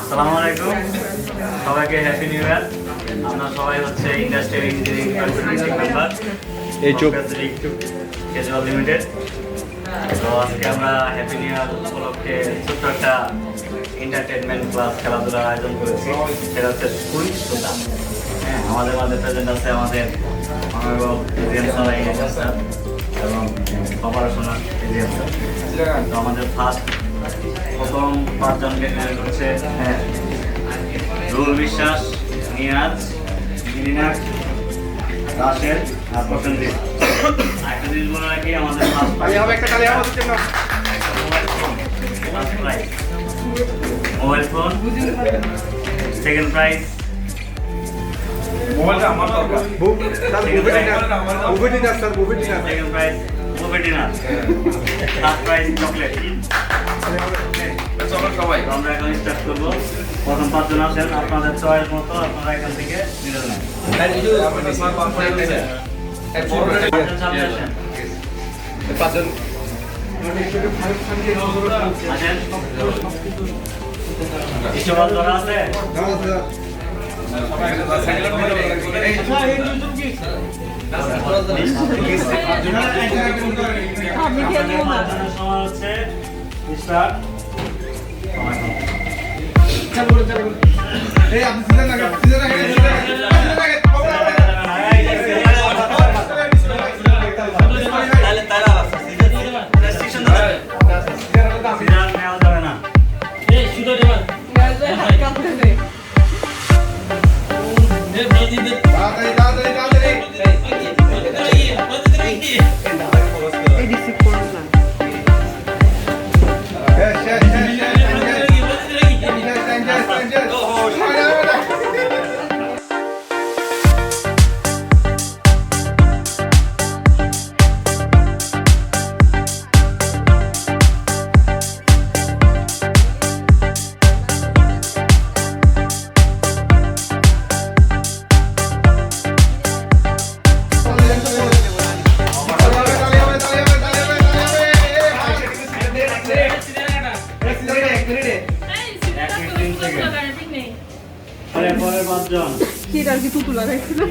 আসসালামু আলাইকুম, সবাইকে হ্যাপি নিউ ইয়ার। আমরা সবাই হচ্ছে ইন্ডাস্ট্রিয়াল ইঞ্জিনিয়ারিং ডিপার্টমেন্টের মেম্বার এই কেজুয়াল লিমিটেড। তো আজকে আমরা হ্যাপি নিউ ইয়ার উপলক্ষে ছোট্ট একটা এন্টারটেনমেন্ট ক্লাস খেলাধুলার আয়োজন করেছি। সেটা হচ্ছে কুইজ প্রোগ্রাম। হ্যাঁ, আমাদের মাঝে প্রেজেন্ট আছে আমাদের অনারেবল স্যার এবং অপারেশনাল স্যার। তো আমাদের প্রথম 5 জনকে নিয়োগ করছে রুল বিশ্বাস, নিয়াজ, মিনাক, রাশেদ আর প্রসেনজিৎ। একটা জিনিস বলে রাখি, আমাদের মোবাইল ফোন সেকেন্ড প্রাইজ। মোবাইলটা আমার দরকার। Second prize movie dinner. Third prize chocolate. সবাই আমরা এখন স্টার্ট করবো। প্রথম 5 জন আছেন, আপনাদের চয়েস মতো আপনারা এখান থেকে নিতে নেন। পাঁচজন আসেন। ইষ্টবাদ ধরা আছে? সময় হচ্ছে স্টার্ট। নেওয়া যাবে না।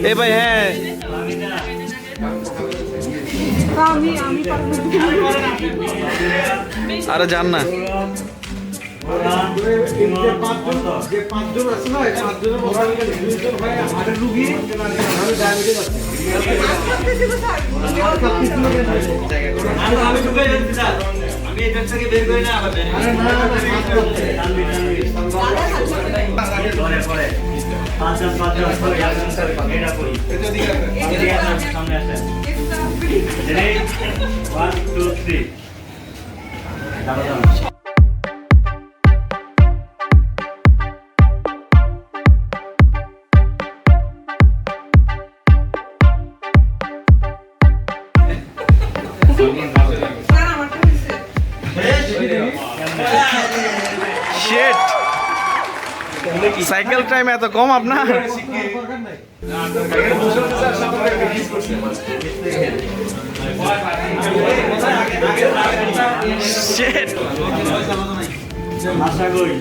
এই ভাই হ্যাঁ আরে যান না। পাঁচজন এটা করি। সামনে আসেন। 1 2 3 শিট, সাইকেল টাইম এত কম আপনার? শিট, আশা করি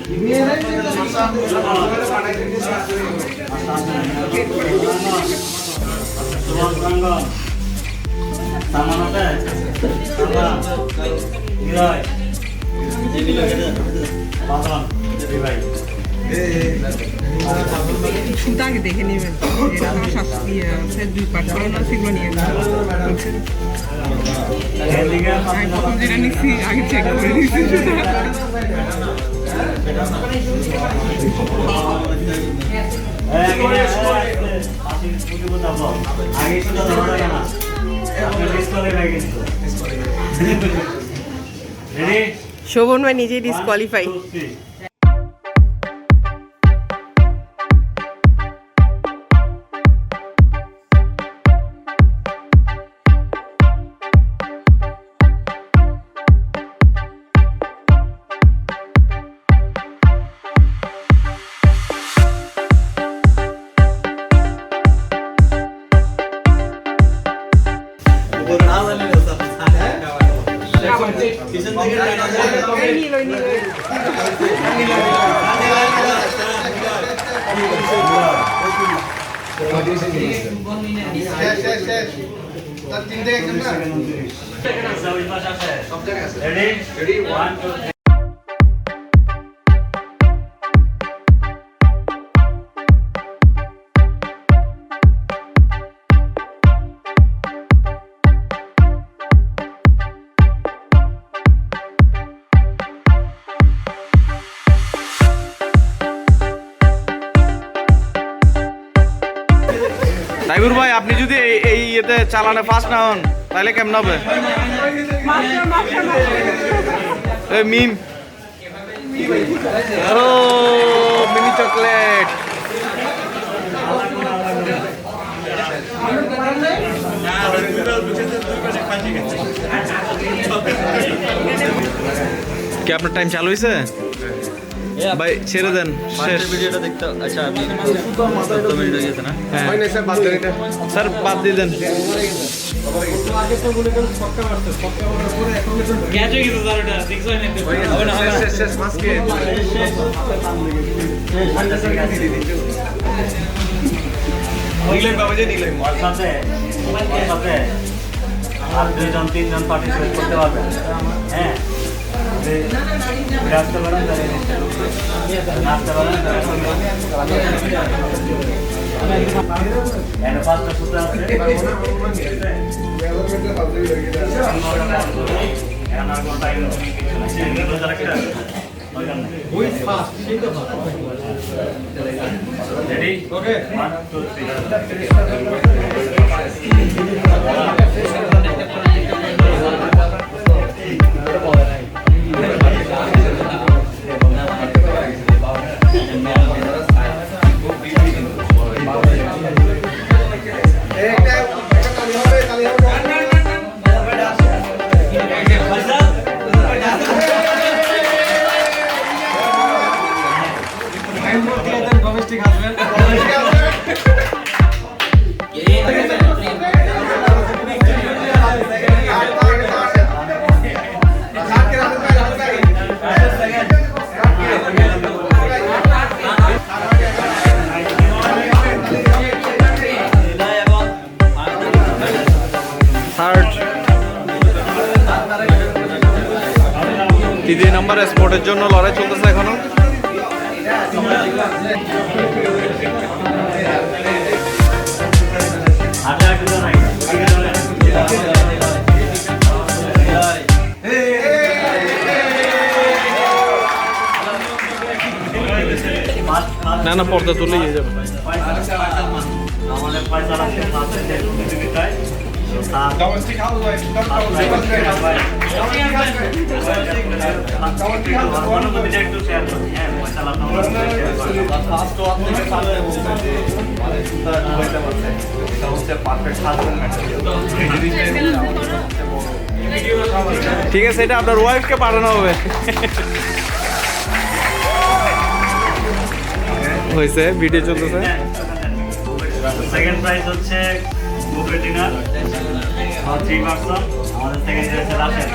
আগে দেখে নেবেন, দুই পাট করে না সেগুলো নিয়ে যেটা নিচ্ছি আগে চেক করে নিচ্ছি। শোভন ভাই নিজেই ডিসকোয়ালিফাই। কিচেন থেকে Ready? 1, 2, 3. সাইবুর ভাই আপনি যদি এই ইয়েতে চালানে ফার্স্ট না হন তাহলে কেমন হবে? এই মিম ও মিনি চকলেট কি আপনার টাইম চালু হয়েছে ভাই? ছেড়ে দেন, শেষ ভিডিওটা দেখতে। আচ্ছা আমি 7 মিনিট হয়ে গেছে না? হ্যাঁ হয় না স্যার, বাদ দেন এটা। স্যার বাদ দিয়ে দেন। হবে না, শেষ মাসকে নিলেন বাবা যে নিলেন। ওর সাথে আর 2-3 পার্টিসিপেট করতে পারবে। হ্যাঁ, আসতে পারেন, নাচতে পারেন। ফার্স্টটা সুতো আছে, এখন আর কোনো টাইম রেডি? ওকে, 1, 2, তৃতীয় নাম্বার স্পোর্টের জন্য লড়াই চলতেছে এখনো। না না পর্দা তুলে নিয়ে যাবে। আমাদের পয়সা লাগছে ডোমেস্টিক হাউস ওয়াইফ একটু শেয়ার করি। হ্যাঁ, পয়সা লাগবে ফার্স্ট ওয়ান থেকে সামনে বলতে মানে সুতা হইতে পারছে। এটা হচ্ছে পারফেক্ট হাজবেন্ড ম্যাটেরিয়াল। ঠিক আছে, এটা আপনার ওয়াইফকে পাঠানো হবে। হয়েছে, ভিডিও চলতেছে। সেকেন্ড প্রাইজ হচ্ছে বুক রেটিনার 3 পার্সন। আমাদের সেকেন্ড হচ্ছে রাশেদ।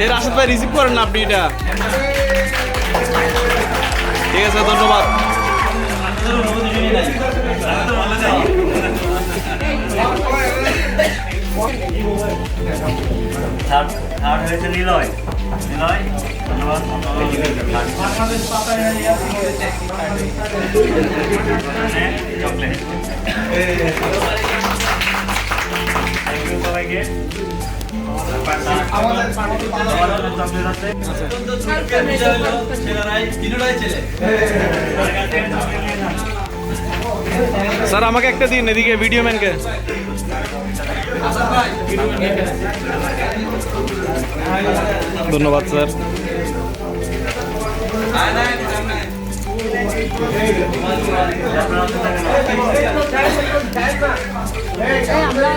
এর রাশেদ ভাই রিসিভ করেন না আপনি এটা। ঠিক আছে, ধন্যবাদ। থার্ড হয়েছে নিলয়। ধন্যবাদ। চকলেট। থ্যাংক ইউ সবাইকে। চকলেট আছে। স্যার আমাকে একটা দিন, এদিকে ভিডিও ম্যানকে। ধন্যবাদ স্যার। আমরা